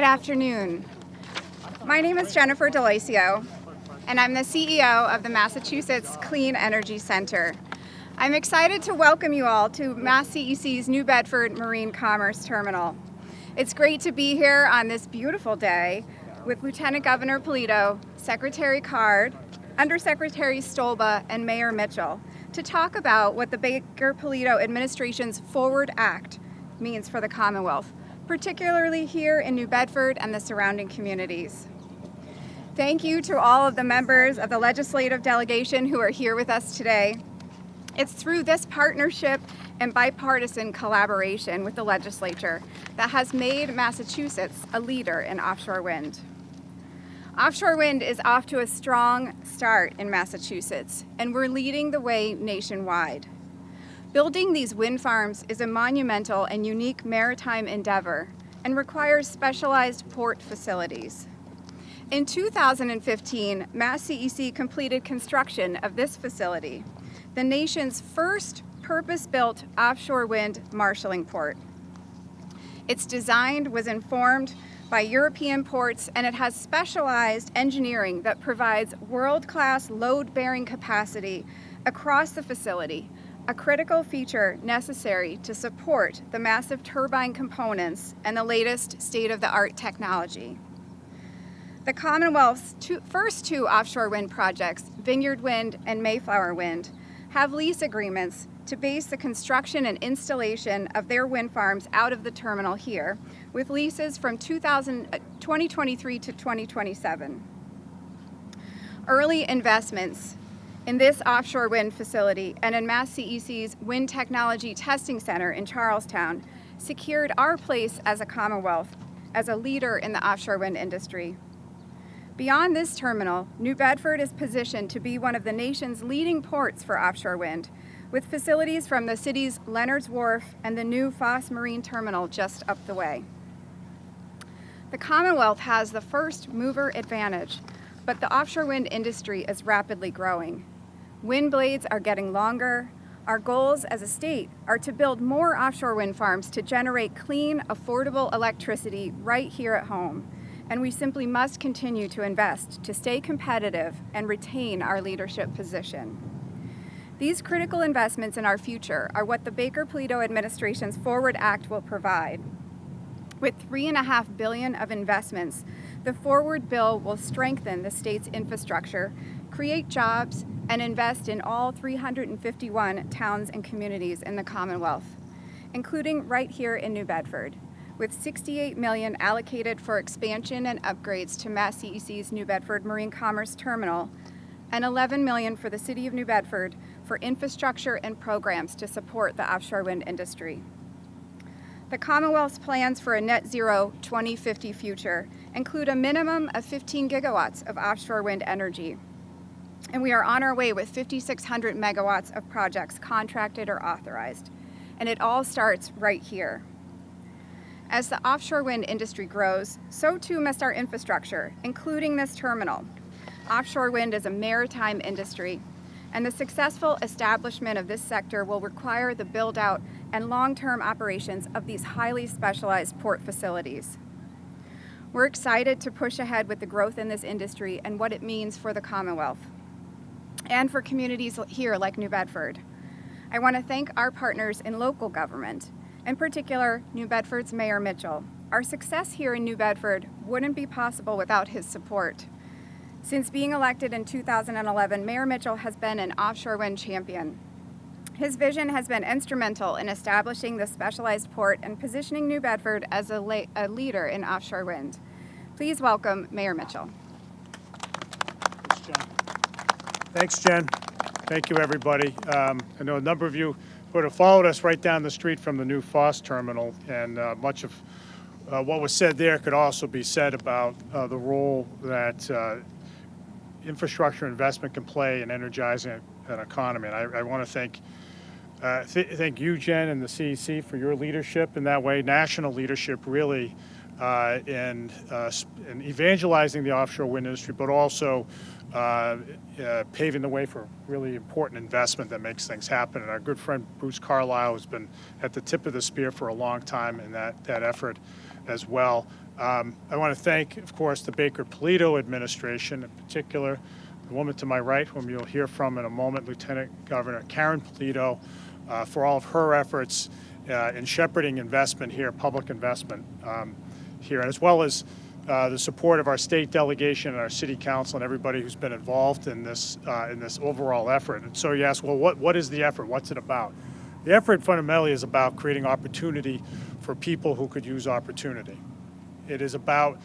afternoon. My name is Jennifer DeLacio, and I'm the CEO of the Massachusetts Clean Energy Center. I'm excited to welcome you all to Mass CEC's New Bedford Marine Commerce Terminal. It's great to be here on this beautiful day with Lieutenant Governor Polito, Secretary Card, Undersecretary Stolba, and Mayor Mitchell to talk about what the Baker-Polito administration's Forward Act means for the Commonwealth, particularly here in New Bedford and the surrounding communities. Thank you to all of the members of the legislative delegation who are here with us today. It's through this partnership and bipartisan collaboration with the legislature that has made Massachusetts a leader in offshore wind. Offshore wind is off to a strong start in Massachusetts, and we're leading the way nationwide. Building these wind farms is a monumental and unique maritime endeavor and requires specialized port facilities. In 2015, Mass CEC completed construction of this facility, the nation's first purpose-built offshore wind marshalling port. Its design was informed by European ports, and it has specialized engineering that provides world-class load-bearing capacity across the facility, a critical feature necessary to support the massive turbine components and the latest state-of-the-art technology. The Commonwealth's first two offshore wind projects, Vineyard Wind and Mayflower Wind, have lease agreements to base the construction and installation of their wind farms out of the terminal here, with leases from 2023 to 2027. Early investments in this offshore wind facility and in Mass CEC's Wind Technology Testing Center in Charlestown secured our place as a Commonwealth as a leader in the offshore wind industry. Beyond this terminal, New Bedford is positioned to be one of the nation's leading ports for offshore wind, with facilities from the city's Leonard's Wharf and the new Foss Marine Terminal just up the way. The Commonwealth has the first mover advantage, but the offshore wind industry is rapidly growing. Wind blades are getting longer. Our goals as a state are to build more offshore wind farms to generate clean, affordable electricity right here at home. And we simply must continue to invest to stay competitive and retain our leadership position. These critical investments in our future are what the Baker-Polito administration's Forward Act will provide. With $3.5 billion of investments, the Forward bill will strengthen the state's infrastructure, create jobs, and invest in all 351 towns and communities in the Commonwealth, including right here in New Bedford, with $68 million allocated for expansion and upgrades to Mass CEC's New Bedford Marine Commerce Terminal, and $11 million for the City of New Bedford for infrastructure and programs to support the offshore wind industry. The Commonwealth's plans for a net zero 2050 future include a minimum of 15 gigawatts of offshore wind energy, and we are on our way with 5,600 megawatts of projects contracted or authorized, and it all starts right here. As the offshore wind industry grows, so too must our infrastructure, including this terminal. Offshore wind is a maritime industry, and the successful establishment of this sector will require the build-out and long-term operations of these highly specialized port facilities. We're excited to push ahead with the growth in this industry and what it means for the Commonwealth and for communities here like New Bedford. I want to thank our partners in local government, in particular New Bedford's Mayor Mitchell. Our success here in New Bedford wouldn't be possible without his support. Since being elected in 2011, Mayor Mitchell has been an offshore wind champion. His vision has been instrumental in establishing the specialized port and positioning New Bedford as a leader in offshore wind. Please welcome Mayor Mitchell. Thanks, Jen. Thank you, everybody. I know a number of you who have followed us right down the street from the new Foss terminal, and much of what was said there could also be said about the role that infrastructure investment can play in energizing an economy. And I want to thank you, Jen, and the CEC for your leadership in that way, national leadership really in evangelizing the offshore wind industry, but also paving the way for really important investment that makes things happen. And our good friend Bruce Carlisle has been at the tip of the spear for a long time in that effort as well. I want to thank, of course, the Bedford Polito administration, in particular, the woman to my right, whom you'll hear from in a moment, Lieutenant Governor Karyn Polito, for all of her efforts in shepherding investment here, public investment here, as well as the support of our state delegation and our city council and everybody who's been involved in this overall effort. And so you ask, well, what is the effort? What's it about? The effort fundamentally is about creating opportunity for people who could use opportunity. It is about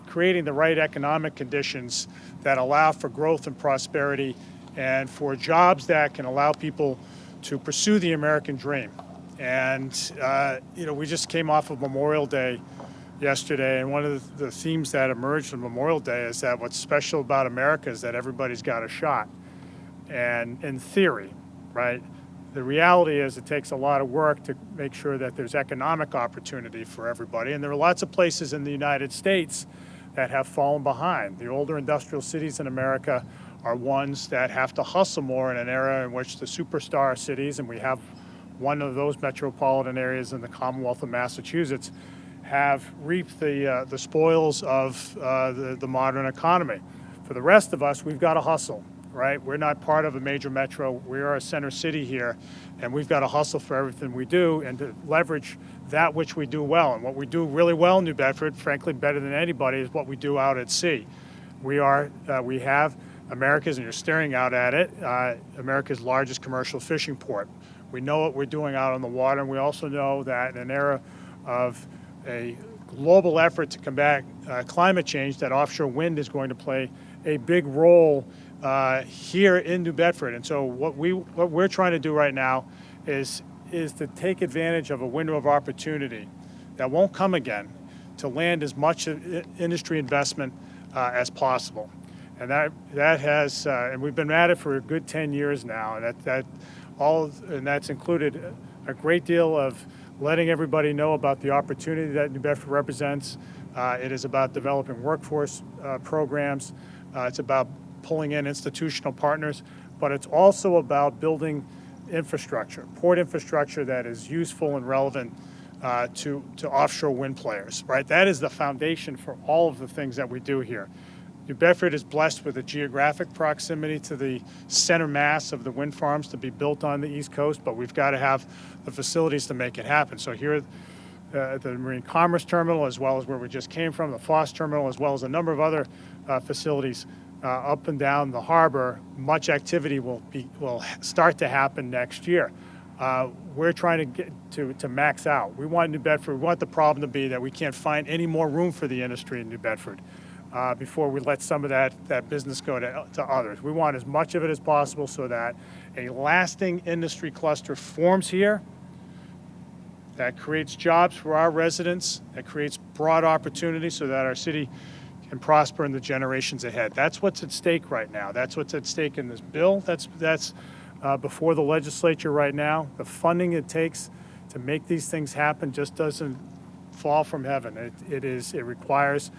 creating the right economic conditions that allow for growth and prosperity and for jobs that can allow people to pursue the American dream. And, we just came off of Memorial Day yesterday, and one of the themes that emerged from Memorial Day is that what's special about America is that everybody's got a shot. And in theory, right, the reality is it takes a lot of work to make sure that there's economic opportunity for everybody. And there are lots of places in the United States that have fallen behind. The older industrial cities in America are ones that have to hustle more in an era in which the superstar cities, and we have one of those metropolitan areas in the Commonwealth of Massachusetts, have reaped the spoils of the modern economy. For the rest of us, we've got to hustle, right? We're not part of a major metro. We are a center city here, and we've got to hustle for everything we do and to leverage that which we do well. And what we do really well in New Bedford, frankly, better than anybody, is what we do out at sea. We have America's, and you're staring out at it, America's largest commercial fishing port. We know what we're doing out on the water, and we also know that in an era of a global effort to combat climate change, that offshore wind is going to play a big role here in New Bedford. And so what we're trying to do right now is to take advantage of a window of opportunity that won't come again to land as much industry investment as possible. And that has, and we've been at it for a good 10 years now, and that's included a great deal of letting everybody know about the opportunity that New Bedford represents. It is about developing workforce programs. It's about pulling in institutional partners, but it's also about building infrastructure, port infrastructure that is useful and relevant to offshore wind players, right? That is the foundation for all of the things that we do here. New Bedford is blessed with a geographic proximity to the center mass of the wind farms to be built on the East Coast, but we've got to have the facilities to make it happen. So here at the Marine Commerce Terminal, as well as where we just came from, the Foss Terminal, as well as a number of other facilities up and down the harbor, much activity will start to happen next year. We're trying to get to max out. We want New Bedford, we want the problem to be that we can't find any more room for the industry in New Bedford before we let some of that business go to others. We want as much of it as possible so that a lasting industry cluster forms here that creates jobs for our residents, that creates broad opportunity so that our city can prosper in the generations ahead. That's what's at stake right now. That's what's at stake in this bill. That's before the legislature right now. The funding it takes to make these things happen just doesn't fall from heaven. It requires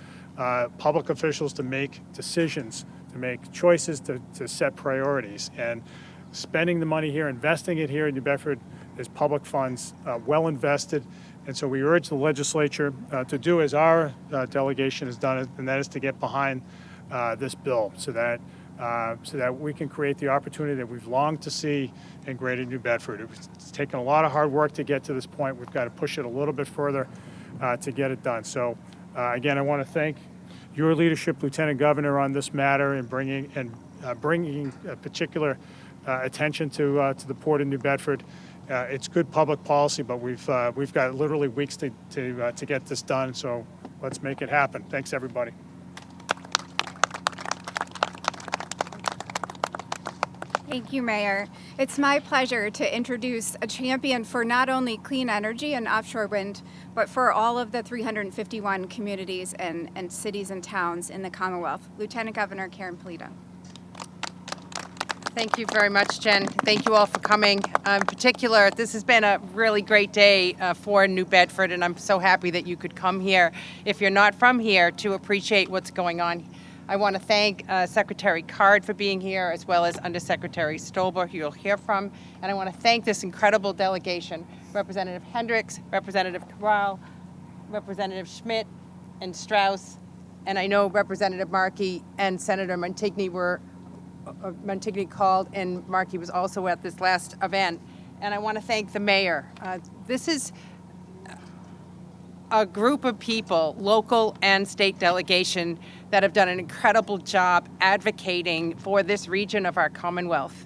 public officials to make decisions, to make choices, to set priorities. And spending the money here, investing it here in New Bedford is public funds, well invested. And so we urge the legislature to do as our delegation has done, and that is to get behind this bill so that we can create the opportunity that we've longed to see in Greater New Bedford. It's taken a lot of hard work to get to this point. We've got to push it a little bit further to get it done. So again, I want to thank your leadership, Lieutenant Governor, on this matter and bringing particular attention to the Port of New Bedford. It's good public policy, but we've got literally weeks to get this done. So let's make it happen. Thanks, everybody. Thank you, Mayor. It's my pleasure to introduce a champion for not only clean energy and offshore wind, but for all of the 351 communities and cities and towns in the Commonwealth. Lieutenant Governor Karyn Polito. Thank you very much, Jen. Thank you all for coming. In particular, this has been a really great day for New Bedford, and I'm so happy that you could come here, if you're not from here, to appreciate what's going on I want to thank Secretary Card for being here, as well as Undersecretary Stolber, who you'll hear from. And I want to thank this incredible delegation, Representative Hendricks, Representative Cabral, Representative Schmidt, and Strauss. And I know Representative Markey and Senator Montigny called, and Markey was also at this last event. And I want to thank the mayor. This is a group of people, local and state delegation, that have done an incredible job advocating for this region of our Commonwealth.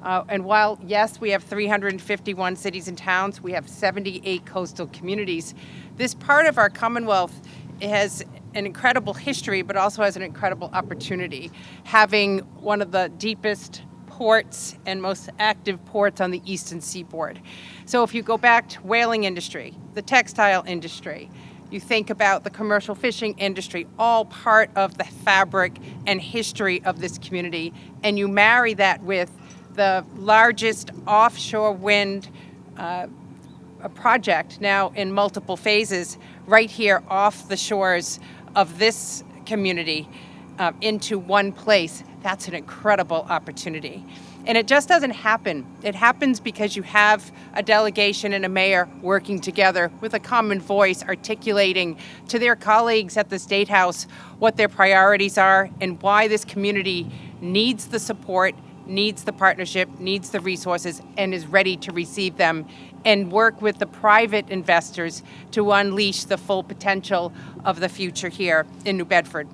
And while, yes, we have 351 cities and towns, we have 78 coastal communities. This part of our Commonwealth has an incredible history, but also has an incredible opportunity, having one of the deepest ports and most active ports on the eastern seaboard. So if you go back to whaling industry, the textile industry, you think about the commercial fishing industry, all part of the fabric and history of this community, and you marry that with the largest offshore wind project now in multiple phases right here off the shores of this community into one place. That's an incredible opportunity. And it just doesn't happen. It happens because you have a delegation and a mayor working together with a common voice, articulating to their colleagues at the State House what their priorities are and why this community needs the support, needs the partnership, needs the resources, and is ready to receive them, and work with the private investors to unleash the full potential of the future here in New Bedford.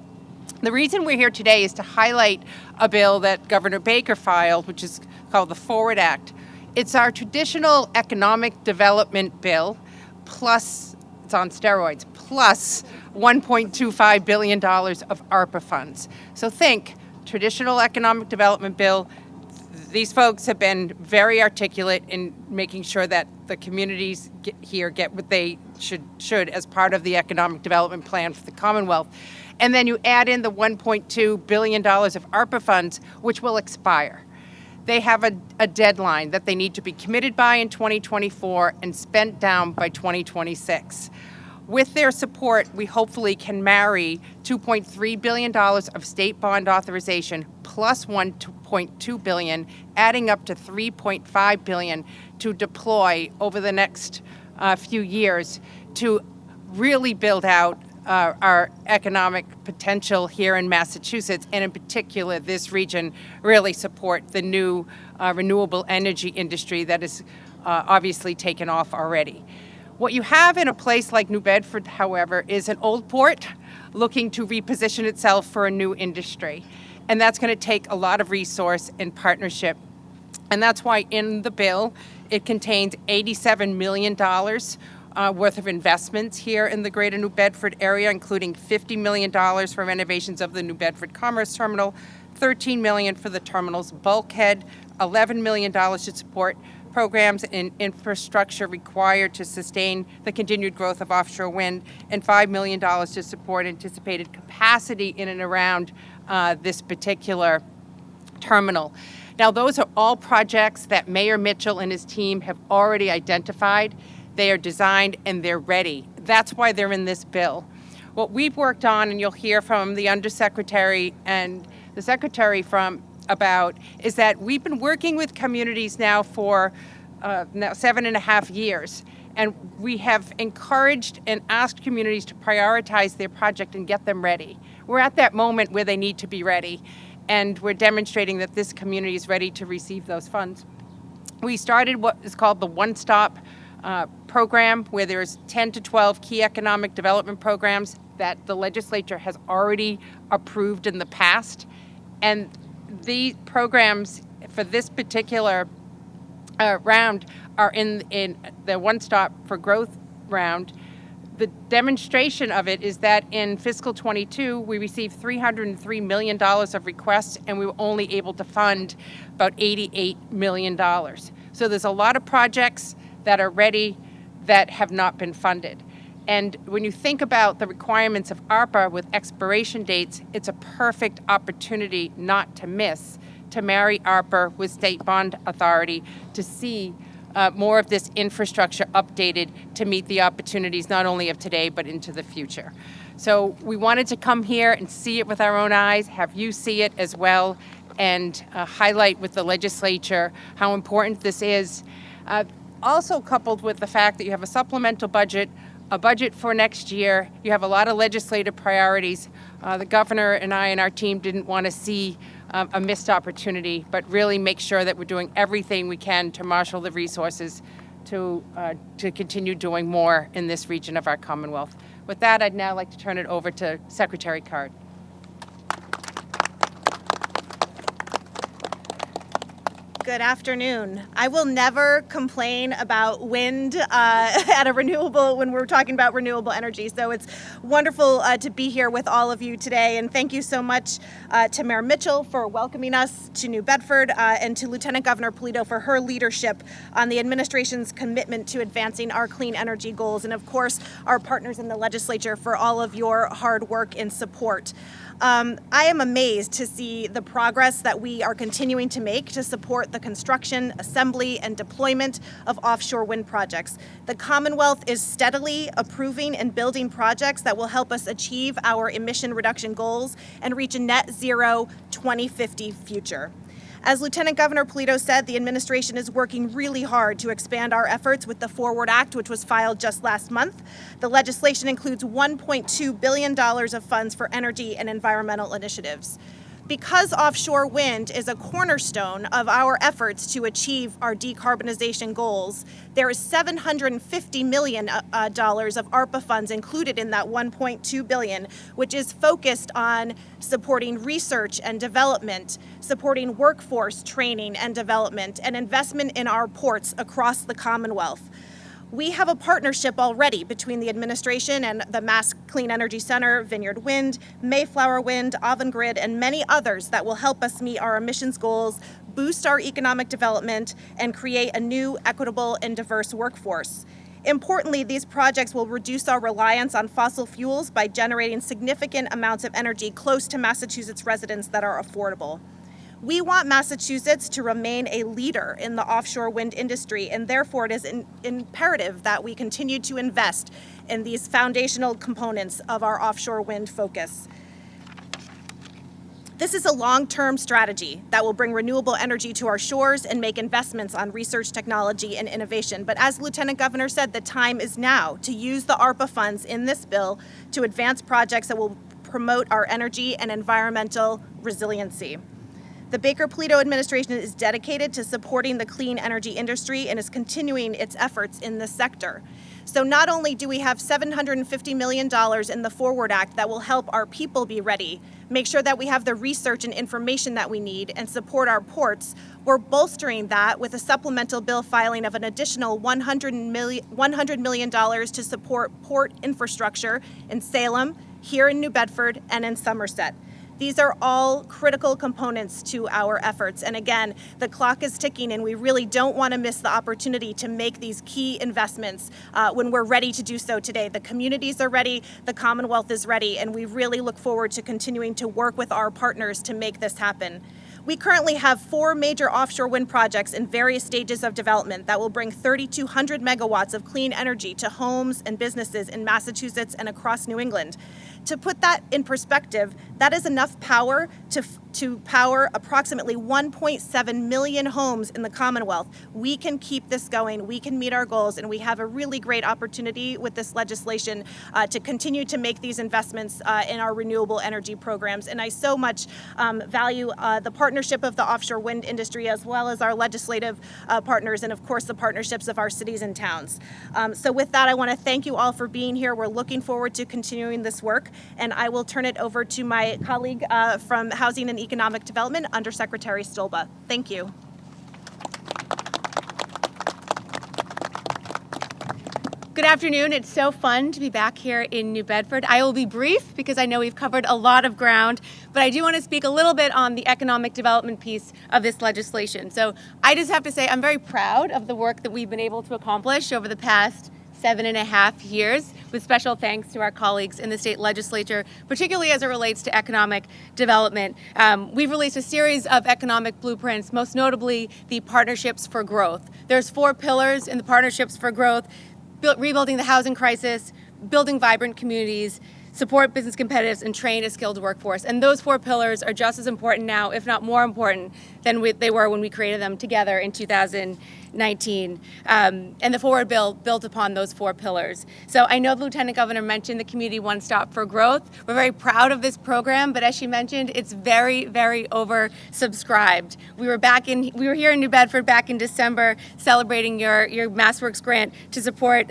The reason we're here today is to highlight a bill that Governor Baker filed, which is called the Forward Act. It's our traditional economic development bill, plus, it's on steroids, plus $1.25 billion of ARPA funds. So think, traditional economic development bill. These folks have been very articulate in making sure that the communities here get what they should as part of the economic development plan for the Commonwealth. And then you add in the $1.2 billion of ARPA funds, which will expire. They have a deadline that they need to be committed by in 2024 and spent down by 2026. With their support, we hopefully can marry $2.3 billion of state bond authorization plus $1.2 billion, adding up to $3.5 billion to deploy over the next few years to really build out our economic potential here in Massachusetts, and in particular this region, really support the new renewable energy industry that is obviously taken off already. What you have in a place like New Bedford, however, is an old port looking to reposition itself for a new industry. And that's going to take a lot of resource and partnership. And that's why in the bill, it contains $87 million worth of investments here in the greater New Bedford area, including $50 million for renovations of the New Bedford Commerce Terminal, $13 million for the terminal's bulkhead, $11 million to support programs and infrastructure required to sustain the continued growth of offshore wind, and $5 million to support anticipated capacity in and around this particular terminal. Now, those are all projects that Mayor Mitchell and his team have already identified. They are designed and they're ready. That's why they're in this bill. What we've worked on, and you'll hear from the Undersecretary and the Secretary about, is that we've been working with communities now for now 7.5 years. And we have encouraged and asked communities to prioritize their project and get them ready. We're at that moment where they need to be ready. And we're demonstrating that this community is ready to receive those funds. We started what is called the one-stop program, where there's 10 to 12 key economic development programs that the legislature has already approved in the past. And the programs for this particular round are in the One Stop for Growth round. The demonstration of it is that in fiscal 22, we received $303 million of requests, and we were only able to fund about $88 million. So there's a lot of projects that are ready that have not been funded. And when you think about the requirements of ARPA with expiration dates, it's a perfect opportunity not to miss, to marry ARPA with state bond authority to see more of this infrastructure updated to meet the opportunities not only of today but into the future. So we wanted to come here and see it with our own eyes, have you see it as well, and highlight with the legislature how important this is. Also coupled with the fact that you have a supplemental budget, a budget for next year, you have a lot of legislative priorities. The governor and I and our team didn't want to see a missed opportunity, but really make sure that we're doing everything we can to marshal the resources to continue doing more in this region of our Commonwealth. With that, I'd now like to turn it over to Secretary Card. Good afternoon. I will never complain about wind at a renewable when we're talking about renewable energy. So it's wonderful to be here with all of you today. And thank you so much to Mayor Mitchell for welcoming us to New Bedford and to Lieutenant Governor Polito for her leadership on the administration's commitment to advancing our clean energy goals. And of course, our partners in the legislature for all of your hard work and support. I am amazed to see the progress that we are continuing to make to support the construction, assembly, and deployment of offshore wind projects. The Commonwealth is steadily approving and building projects that will help us achieve our emission reduction goals and reach a net zero 2050 future. As Lieutenant Governor Polito said, the administration is working really hard to expand our efforts with the Forward Act, which was filed just last month. The legislation includes $1.2 billion of funds for energy and environmental initiatives. Because offshore wind is a cornerstone of our efforts to achieve our decarbonization goals, there is $750 million of ARPA funds included in that $1.2 billion, which is focused on supporting research and development, supporting workforce training and development, and investment in our ports across the Commonwealth. We have a partnership already between the administration and the Mass Clean Energy Center, Vineyard Wind, Mayflower Wind, Avangrid, and many others that will help us meet our emissions goals, boost our economic development, and create a new, equitable, and diverse workforce. Importantly, these projects will reduce our reliance on fossil fuels by generating significant amounts of energy close to Massachusetts residents that are affordable. We want Massachusetts to remain a leader in the offshore wind industry, and therefore it is imperative that we continue to invest in these foundational components of our offshore wind focus. This is a long-term strategy that will bring renewable energy to our shores and make investments on research, technology, and innovation. But as Lieutenant Governor said, the time is now to use the ARPA funds in this bill to advance projects that will promote our energy and environmental resiliency. The Baker-Polito administration is dedicated to supporting the clean energy industry and is continuing its efforts in this sector. So not only do we have $750 million in the Forward Act that will help our people be ready, make sure that we have the research and information that we need, and support our ports, we're bolstering that with a supplemental bill filing of an additional $100 million to support port infrastructure in Salem, here in New Bedford, and in Somerset. These are all critical components to our efforts. And again, the clock is ticking and we really don't want to miss the opportunity to make these key investments when we're ready to do so today. The communities are ready, the Commonwealth is ready, and we really look forward to continuing to work with our partners to make this happen. We currently have 4 major offshore wind projects in various stages of development that will bring 3,200 megawatts of clean energy to homes and businesses in Massachusetts and across New England. To put that in perspective, that is enough power to power approximately 1.7 million homes in the Commonwealth. We can keep this going, we can meet our goals, and we have a really great opportunity with this legislation to continue to make these investments in our renewable energy programs. And I so much value the partnership of the offshore wind industry as well as our legislative partners and of course the partnerships of our cities and towns. So with that, I want to thank you all for being here. We're looking forward to continuing this work, and I will turn it over to my colleague from Housing and Economic Development, Undersecretary Stolba. Thank you. Good afternoon. It's so fun to be back here in New Bedford. I will be brief because I know we've covered a lot of ground, but I do want to speak a little bit on the economic development piece of this legislation. So I just have to say I'm very proud of the work that we've been able to accomplish over the past 7.5 years, with special thanks to our colleagues in the state legislature, particularly as it relates to economic development. We've released a series of economic blueprints, most notably the Partnerships for Growth. There's 4 pillars in the Partnerships for Growth: rebuilding the housing crisis, building vibrant communities, support business competitiveness, and train a skilled workforce. And those 4 pillars are just as important now, if not more important, than they were when we created them together in 2019. And the forward bill built upon those 4 pillars. So I know the Lieutenant Governor mentioned the Community One Stop for Growth. We're very proud of this program, but as she mentioned, it's very, very oversubscribed. We were here in New Bedford back in December celebrating your MassWorks grant to support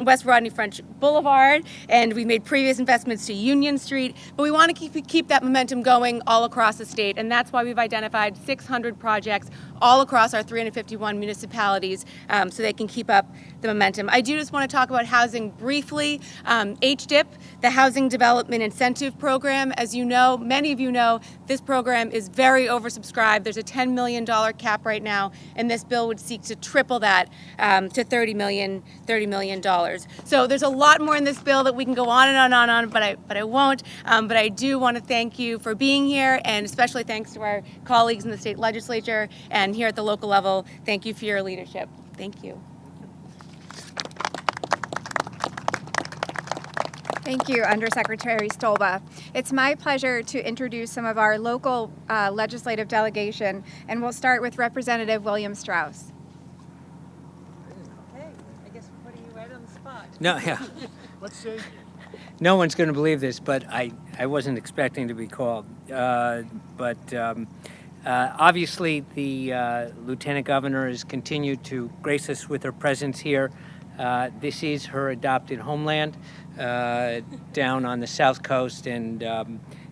West Rodney French Boulevard, and we made previous investments to Union Street, but we want to keep that momentum going all across the state, and that's why we've identified 600 projects all across our 351 municipalities so they can keep up the momentum. I do just want to talk about housing briefly. HDIP, the Housing Development Incentive Program, as you know, many of you know, this program is very oversubscribed. There's a $10 million cap right now, and this bill would seek to triple that to $30 million. So there's a lot more in this bill that we can go on and on, but I won't. But I do want to thank you for being here, and especially thanks to our colleagues in the state legislature and here at the local level. Thank you for your leadership. Thank you. Thank you, Undersecretary Stolba. It's my pleasure to introduce some of our local legislative delegation, and we'll start with Representative William Strauss. Okay, I guess we're putting you right on the spot. No, yeah. Let's see. No one's going to believe this, but I wasn't expecting to be called. Obviously, the Lieutenant Governor has continued to grace us with her presence here. This is her adopted homeland down on the South Coast, and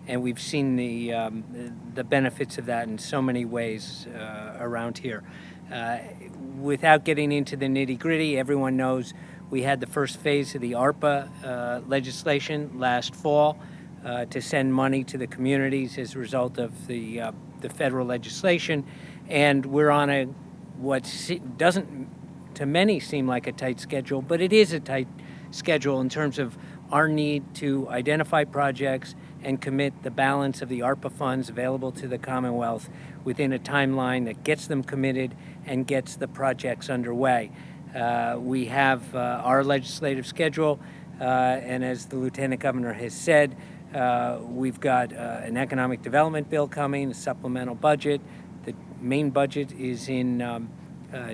we've seen the benefits of that in so many ways around here. Without getting into the nitty-gritty, everyone knows we had the first phase of the ARPA legislation last fall to send money to the communities as a result of the federal legislation, and we're on what doesn't to many seem like a tight schedule, but it is a tight schedule in terms of our need to identify projects and commit the balance of the ARPA funds available to the Commonwealth within a timeline that gets them committed and gets the projects underway. We have our legislative schedule, and as the Lieutenant Governor has said, we've got an economic development bill coming, a supplemental budget. The main budget is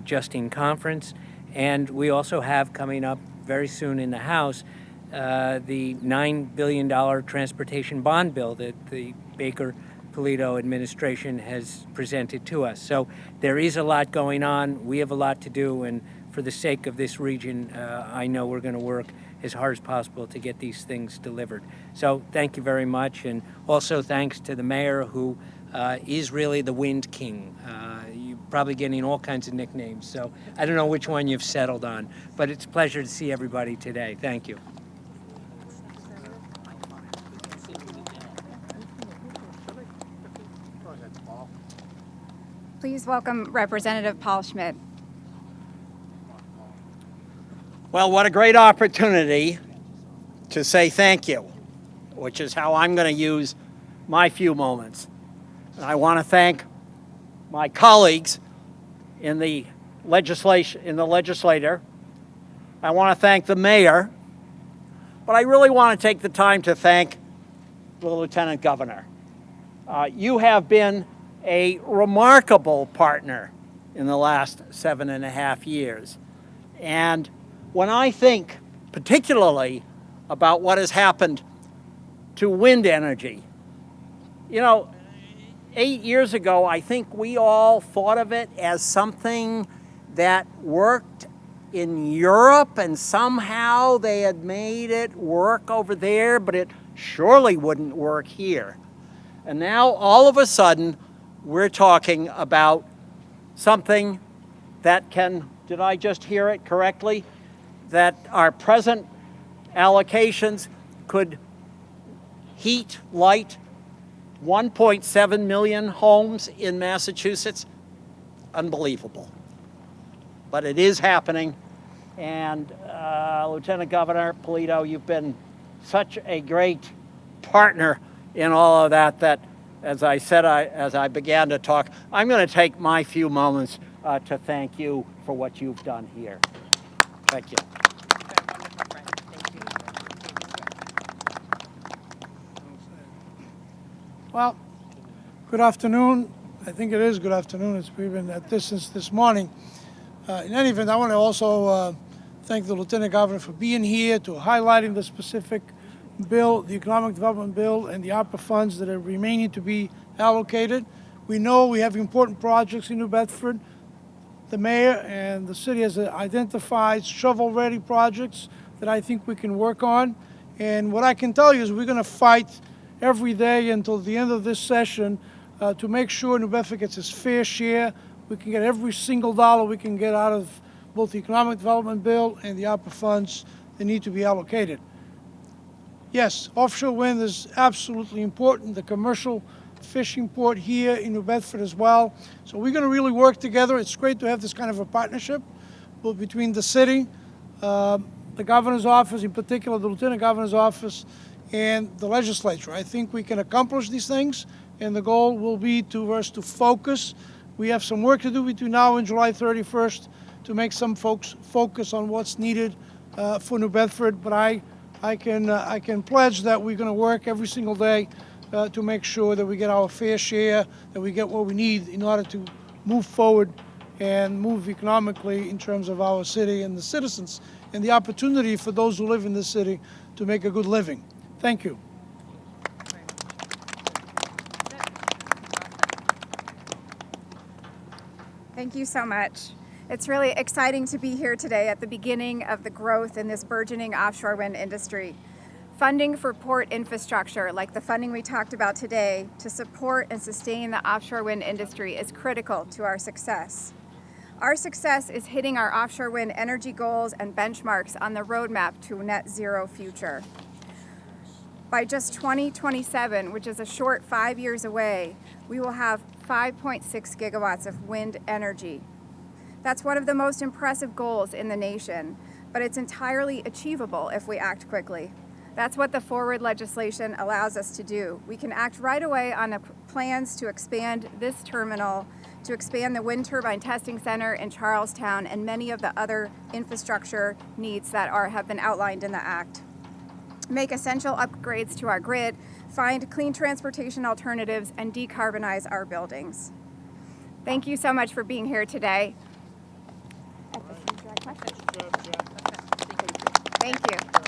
just in conference, and we also have coming up very soon in the House the $9 billion transportation bond bill that the Baker Polito administration has presented to us. So there is a lot going on. We have a lot to do, and for the sake of this region, I know we're going to work as hard as possible to get these things delivered. So thank you very much, and also thanks to the mayor, who is really the Wind King. You're probably getting all kinds of nicknames, so I don't know which one you've settled on, but it's a pleasure to see everybody today. Thank you. Please welcome Representative Paul Schmidt. Well, what a great opportunity to say thank you, which is how I'm going to use my few moments. And I want to thank my colleagues in the legislature. I want to thank the mayor, but I really want to take the time to thank the Lieutenant Governor. You have been a remarkable partner in the last 7.5 years. And when I think particularly about what has happened to wind energy, 8 years ago, I think we all thought of it as something that worked in Europe, and somehow they had made it work over there, but it surely wouldn't work here. And now, all of a sudden, we're talking about something that can, did I just hear it correctly? That our present allocations could heat, light 1.7 million homes in Massachusetts. Unbelievable. But it is happening, and Lieutenant Governor Polito, you've been such a great partner in all of that, that as I said, as I began to talk, I'm going to take my few moments to thank you for what you've done here. Thank you. Well, good afternoon. I think it is good afternoon. It's been at this since this morning. In any event, I want to also thank the Lieutenant Governor for being here, to highlighting the specific bill, the Economic Development Bill, and the ARPA funds that are remaining to be allocated. We know we have important projects in New Bedford. The mayor and the city has identified shovel-ready projects that I think we can work on. And what I can tell you is we're going to fight every day until the end of this session to make sure New Bedford gets its fair share. We can get every single dollar we can get out of both the Economic Development Bill and the ARPA funds that need to be allocated. Yes, offshore wind is absolutely important. The commercial fishing port here in New Bedford as well. So we're going to really work together. It's great to have this kind of a partnership both between the city, the governor's office, in particular the lieutenant governor's office, and the legislature. I think we can accomplish these things, and the goal will be to us to focus. We have some work to do between now and July 31st to make some folks focus on what's needed for New Bedford. But I can pledge that we're going to work every single day to make sure that we get our fair share, that we get what we need in order to move forward and move economically in terms of our city and the citizens, and the opportunity for those who live in this city to make a good living. Thank you. Thank you so much. It's really exciting to be here today at the beginning of the growth in this burgeoning offshore wind industry. Funding for port infrastructure, like the funding we talked about today, to support and sustain the offshore wind industry is critical to our success. Our success is hitting our offshore wind energy goals and benchmarks on the roadmap to a net zero future. By just 2027, which is a short 5 years away, we will have 5.6 gigawatts of wind energy. That's one of the most impressive goals in the nation, but it's entirely achievable if we act quickly. That's what the forward legislation allows us to do. We can act right away on plans to expand this terminal, to expand the wind turbine testing center in Charlestown, and many of the other infrastructure needs that have been outlined in the Act. Make essential upgrades to our grid, find clean transportation alternatives, and decarbonize our buildings. Thank you so much for being here today. Thank you.